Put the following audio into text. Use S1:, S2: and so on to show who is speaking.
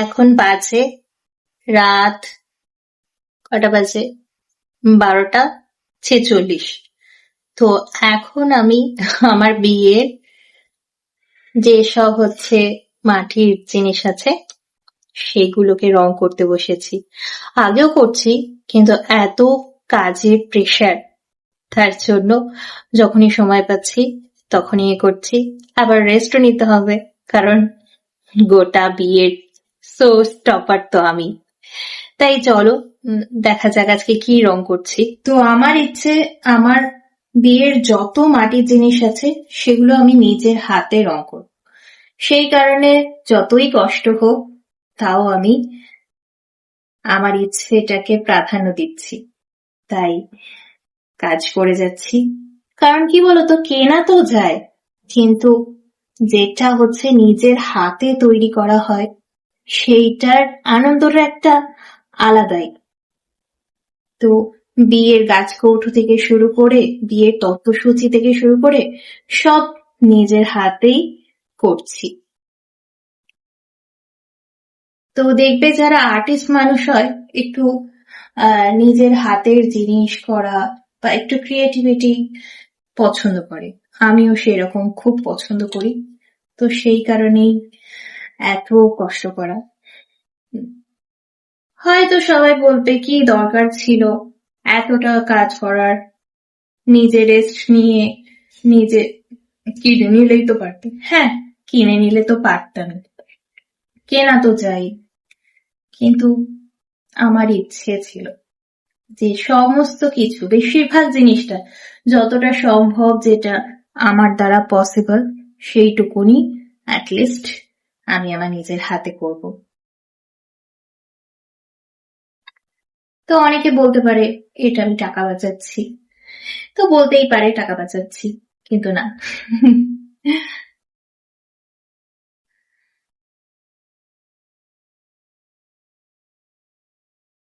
S1: এখন বাজে রাত কটা বাজে 12:46। তো এখন আমি আমার বিয়ের যেসব মাটির জিনিস আছে সেগুলোকে রং করতে বসেছি। আগেও করছি, কিন্তু এত কাজের প্রেশার, তার জন্য যখনই সময় পাচ্ছি তখনই করছি। আবার রেস্টও নিতে হবে, কারণ গোটা বিয়ের শো স্টপার তো আমি। তাই চলো দেখা যাক আজকে কি রং করছি। তো আমার ইচ্ছে, আমার বিয়ের যত মাটির জিনিস আছে সেগুলো আমি নিজের হাতে রং করব। সেই কারণে যতই কষ্ট হোক তাও আমি আমার ইচ্ছেটাকে প্রাধান্য দিচ্ছি, তাই কাজ করে যাচ্ছি। কারণ কি বলতো, কেনা তো যায়, কিন্তু যেটা নিজের হাতে তৈরি করা হয় সেইটার আনন্দটা একটা আলাদাই। তো বিয়ের গাছকৌটো থেকে শুরু করে, বিয়ের তত্ত্বসূচি থেকে শুরু করে সব নিজের হাতেই করছি। তো দেখবে যারা আর্টিস্ট মানুষ হয়, একটু নিজের হাতের জিনিস করা বা একটু ক্রিয়েটিভিটি পছন্দ করে। আমিও সেরকম খুব পছন্দ করি, তো সেই কারণেই এত কষ্ট করা। হয়তো সবাই বলবে কি দরকার ছিল এতটা কাজ করার, নিজে রেস্ট নিয়ে নিজে কিনে নিলেই তো পারতে। হ্যাঁ, কিনে নিলে তো পারতাম, কেনা তো যাই, কিন্তু আমার ইচ্ছে ছিল যে সমস্ত কিছু, বেশিরভাগ জিনিসটা যতটা সম্ভব, যেটা আমার দ্বারা পসিবল, সেইটুকুনি অ্যাটলিস্ট আমি আমার নিজের হাতে করব। তো অনেকে বলতে পারে এটা আমি টাকা বাঁচাচ্ছি, তো বলতেই পারে টাকা বাঁচাচ্ছি, কিন্তু না,